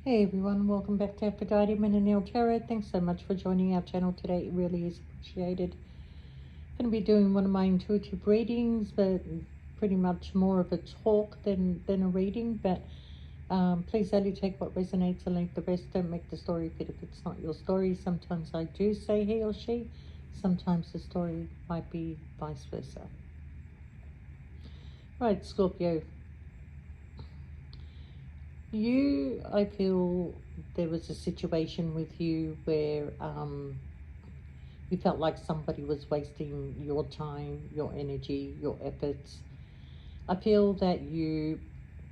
Hey everyone, welcome back to Aphrodite Minanil Tarot. Thanks so much for joining our channel today. It really is appreciated. I'm going to be doing one of my intuitive readings, but pretty much more of a talk than a reading. But please only take what resonates and leave the rest. Don't make the story fit if it's not your story. Sometimes I do say he or she. Sometimes the story might be vice versa. Right, Scorpio. I feel there was a situation with you where you felt like somebody was wasting your time, your energy, your efforts. I feel that you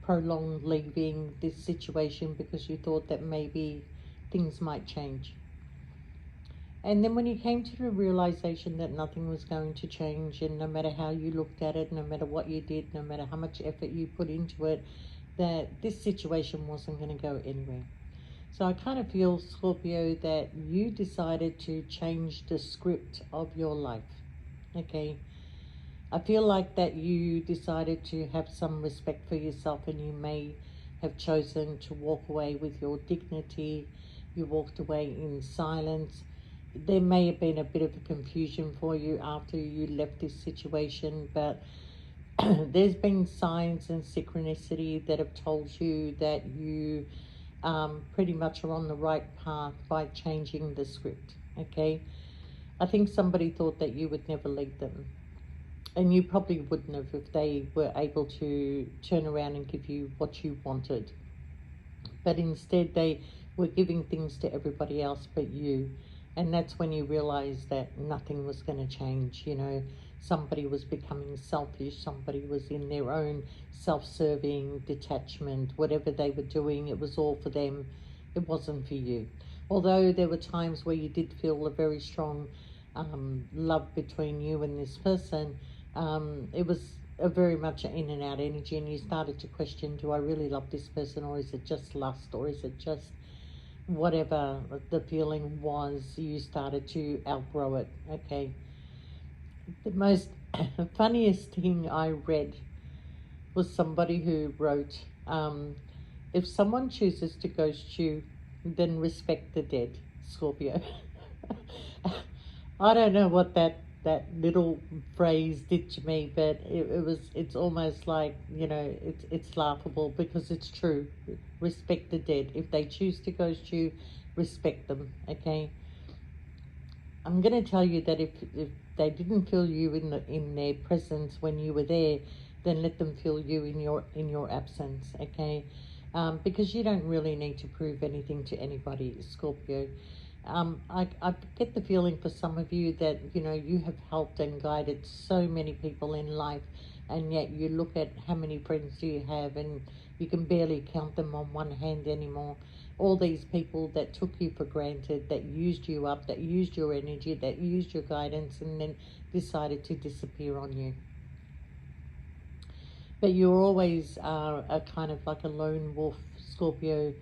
prolonged leaving this situation because you thought that maybe things might change. And then when you came to the realization that nothing was going to change, and no matter how you looked at it, no matter what you did, no matter how much effort you put into it, that this situation wasn't going to go anywhere. So I kind of feel, Scorpio, that you decided to change the script of your life. Okay. I feel like that you decided to have some respect for yourself, and you may have chosen to walk away with your dignity. You walked away in silence. There may have been a bit of a confusion for you after you left this situation, but there's been signs and synchronicity that have told you that you pretty much are on the right path by changing the script. Okay, I think somebody thought that you would never leave them, and you probably wouldn't have if they were able to turn around and give you what you wanted. But instead, they were giving things to everybody else but you. And that's when you realized that nothing was going to change. You know, somebody was becoming selfish, somebody was in their own self serving detachment. Whatever they were doing, it was all for them, it wasn't for you. Although there were times where you did feel a very strong love between you and this person, it was a very much an in and out energy, and you started to question, do I really love this person, or is it just lust, or is it just whatever the feeling was? You started to outgrow it. Okay, the most funniest thing I read was somebody who wrote, if someone chooses to ghost you, then respect the dead, Scorpio. I don't know what that little phrase did to me, but it's almost like, it's laughable because it's true. Respect the dead. If they choose to ghost you, respect them. Okay. I'm going to tell you that if they didn't feel you in their presence when you were there, then let them feel you in your absence. Okay. Because you don't really need to prove anything to anybody, Scorpio. I get the feeling for some of you that, you have helped and guided so many people in life, and yet you look at how many friends do you have, and you can barely count them on one hand anymore. All these people that took you for granted, that used you up, that used your energy, that used your guidance, and then decided to disappear on you. But you're always a kind of like a lone wolf, Scorpio.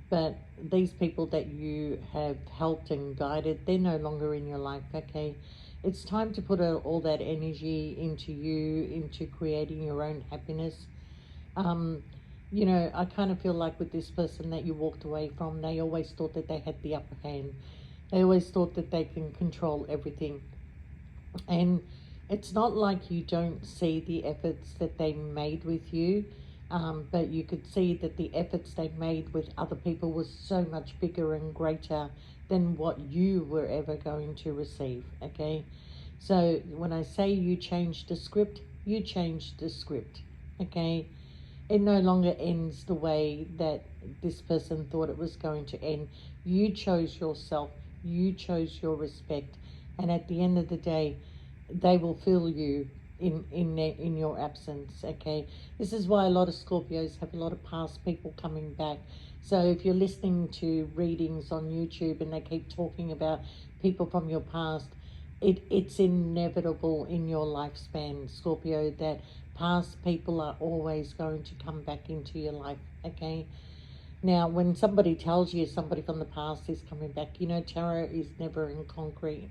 But these people that you have helped and guided, they're no longer in your life. Okay, it's time to put all that energy into you, into creating your own happiness. um, I kind of feel like with this person that you walked away from, they always thought that they had the upper hand. They always thought that they can control everything. And it's not like you don't see the efforts that they made with you, but you could see that the efforts they made with other people was so much bigger and greater than what you were ever going to receive. Okay, so when I say you changed the script, you changed the script. Okay, it no longer ends the way that this person thought it was going to end. You chose yourself, you chose your respect, and at the end of the day, they will feel you in your absence. Okay, this is why a lot of Scorpios have a lot of past people coming back. So if you're listening to readings on YouTube and they keep talking about people from your past, it's inevitable in your lifespan, Scorpio, that past people are always going to come back into your life. Okay, now when somebody tells you somebody from the past is coming back, tarot is never in concrete.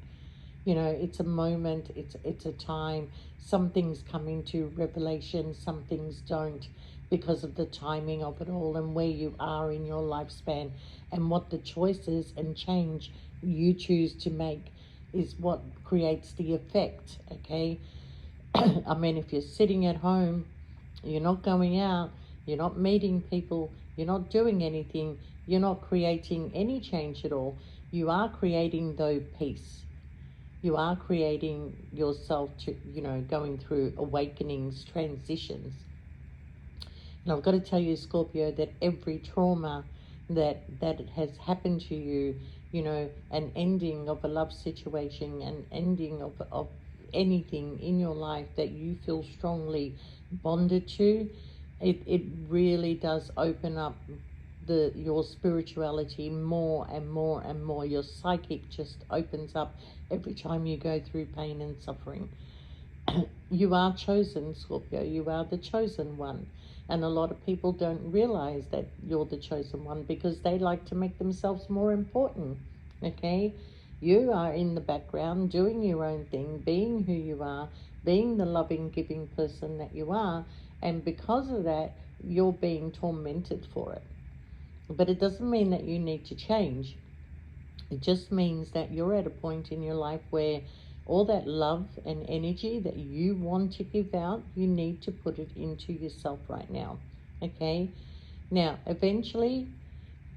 It's a moment, it's a time. Some things come into revelation, some things don't. because of the timing of it all and where you are in your lifespan, and what the choices and change you choose to make is what creates the effect, okay? I mean, if you're sitting at home, you're not going out, you're not meeting people, you're not doing anything, you're not creating any change at all, you are creating though peace. You are creating yourself to, going through awakenings, transitions. And I've got to tell you, Scorpio, that every trauma that has happened to you, an ending of a love situation, an ending of anything in your life that you feel strongly bonded to, it really does open up your spirituality more and more and more. Your psychic just opens up every time you go through pain and suffering. You are chosen, Scorpio. You are the chosen one. And a lot of people don't realize that you're the chosen one because they like to make themselves more important. Okay? You are in the background doing your own thing, being who you are, being the loving, giving person that you are. And because of that, you're being tormented for it. But it doesn't mean that you need to change. It just means that you're at a point in your life where all that love and energy that you want to give out, you need to put it into yourself right now. Okay? Now, eventually,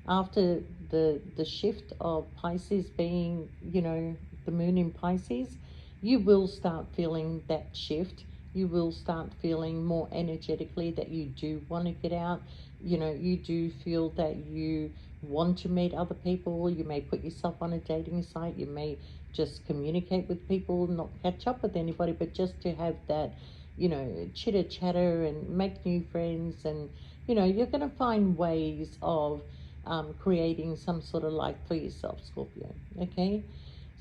after the shift of Pisces being, the moon in Pisces, you will start feeling that shift. You will start feeling more energetically that you do want to get out. You do feel that you want to meet other people. You may put yourself on a dating site. You may just communicate with people, not catch up with anybody, but just to have that, chitter chatter and make new friends. And, you're going to find ways of creating some sort of life for yourself, Scorpio. Okay?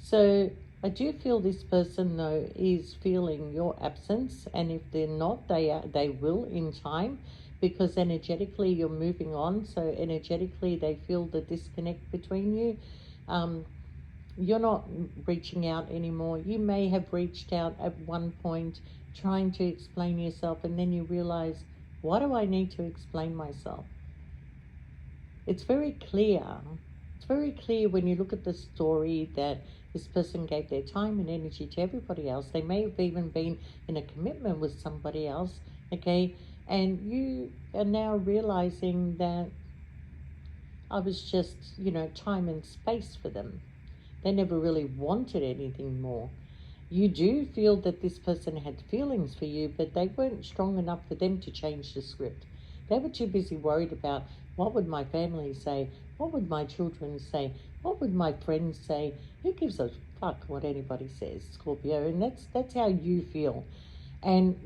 So I do feel this person, though, is feeling your absence. And if they're not, they will in time, because energetically you're moving on. So energetically they feel the disconnect between you. You're not reaching out anymore. You may have reached out at one point trying to explain yourself, and then you realize, why do I need to explain myself? It's very clear. It's very clear when you look at the story that this person gave their time and energy to everybody else. They may have even been in a commitment with somebody else, okay? And you are now realizing that I was just, time and space for them. They never really wanted anything more. You do feel that this person had feelings for you, but they weren't strong enough for them to change the script. They were too busy worried about, what would my family say? What would my children say? What would my friends say? Who gives a fuck what anybody says, Scorpio? And that's how you feel. And,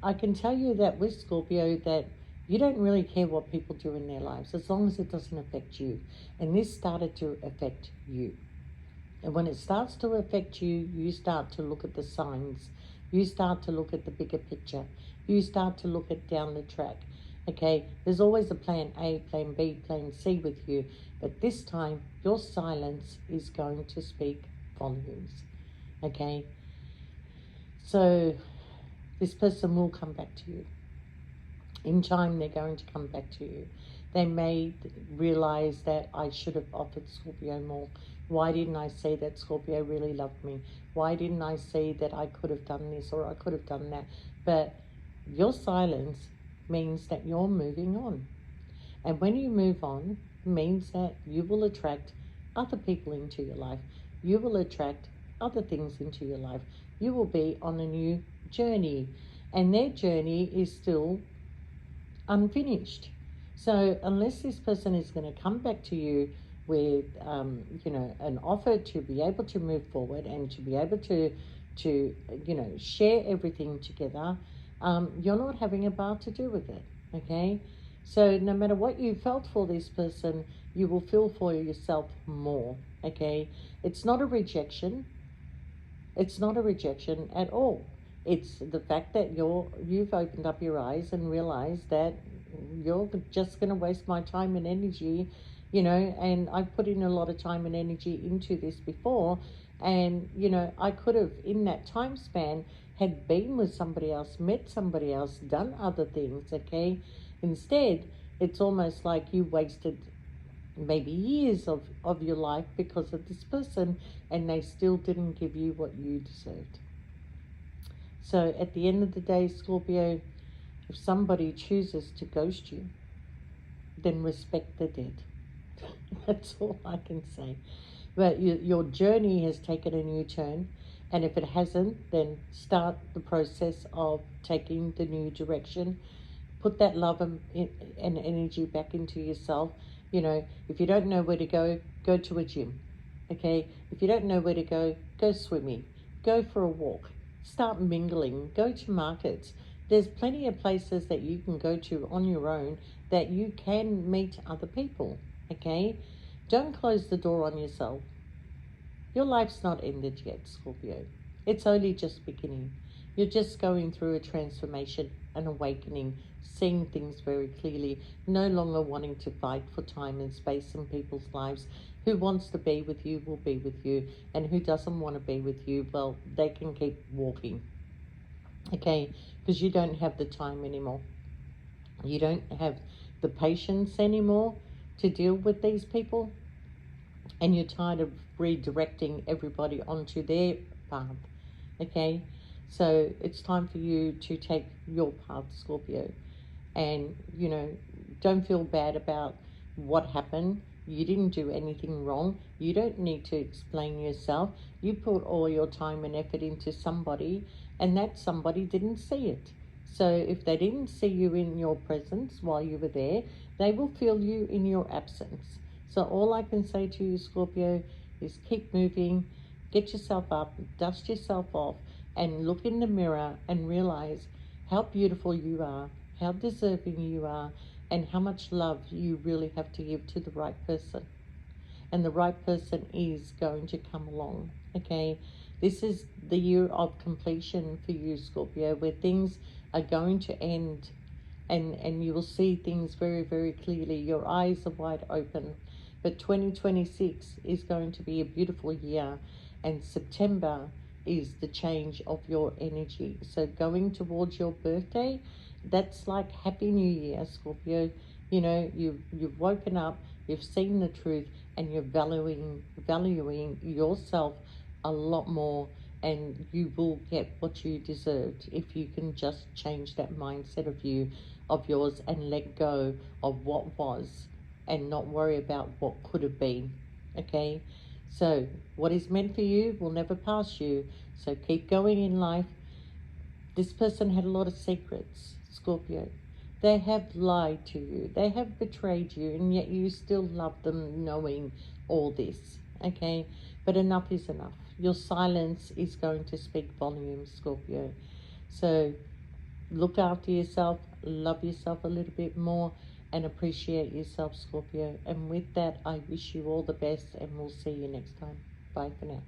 I can tell you that with Scorpio, that you don't really care what people do in their lives as long as it doesn't affect you. And this started to affect you. And when it starts to affect you, you start to look at the signs. You start to look at the bigger picture. You start to look at down the track. Okay, there's always a plan A, plan B, plan C with you. But this time, your silence is going to speak volumes. Okay? So, this person will come back to you. In time, they're going to come back to you. They may realize that I should have offered Scorpio more. Why didn't I say that Scorpio really loved me? Why didn't I say that I could have done this or I could have done that? But your silence means that you're moving on. And when you move on, it means that you will attract other people into your life. You will attract other things into your life. You will be on a new journey. And their journey is still unfinished. So unless this person is going to come back to you with, an offer to be able to move forward and to be able to share everything together, you're not having a bar to do with it, okay? So no matter what you felt for this person, you will feel for yourself more, okay? It's not a rejection. It's not a rejection at all. It's the fact that you've opened up your eyes and realized that you're just going to waste my time and energy, and I've put in a lot of time and energy into this before, and, I could have, in that time span, had been with somebody else, met somebody else, done other things, okay? Instead, it's almost like you wasted maybe years of your life because of this person, and they still didn't give you what you deserved. So at the end of the day, Scorpio, if somebody chooses to ghost you, then respect the dead. That's all I can say. But your journey has taken a new turn, and if it hasn't, then start the process of taking the new direction. Put that love and energy back into yourself. You know, if you don't know where to go to a gym. Okay? If you don't know where to go swimming. Go for a walk. Start mingling. Go to markets. There's plenty of places that you can go to on your own that you can meet other people. Okay? Don't close the door on yourself. Your life's not ended yet, Scorpio. It's only just beginning. You're just going through a transformation, an awakening, seeing things very clearly, no longer wanting to fight for time and space in people's lives. Who wants to be with you will be with you, and who doesn't want to be with you, well, they can keep walking. Okay? Because you don't have the time anymore. You don't have the patience anymore to deal with these people, and you're tired of redirecting everybody onto their path. Okay, so it's time for you to take your path, Scorpio, and don't feel bad about what happened. You didn't do anything wrong. You don't need to explain yourself. You put all your time and effort into somebody, and that somebody didn't see it. So if they didn't see you in your presence while you were there, they will feel you in your absence. So all I can say to you, Scorpio, is keep moving, get yourself up, dust yourself off, and look in the mirror and realize how beautiful you are, how deserving you are, and how much love you really have to give to the right person. And the right person is going to come along, okay? This is the year of completion for you, Scorpio, where things are going to end, and you will see things very, very clearly. Your eyes are wide open. But 2026 is going to be a beautiful year, and September is the change of your energy. So going towards your birthday, that's like Happy New Year, Scorpio. You've woken up, you've seen the truth, and you're valuing yourself a lot more, and you will get what you deserved if you can just change that mindset of yours and let go of what was, and not worry about what could have been. Okay? So what is meant for you will never pass you. So keep going in life. This person had a lot of secrets, Scorpio. They have lied to you. They have betrayed you, and yet you still love them knowing all this. Okay? But enough is enough. Your silence is going to speak volumes, Scorpio. So look after yourself, love yourself a little bit more, and appreciate yourself, Scorpio. And with that, I wish you all the best, and we'll see you next time. Bye for now.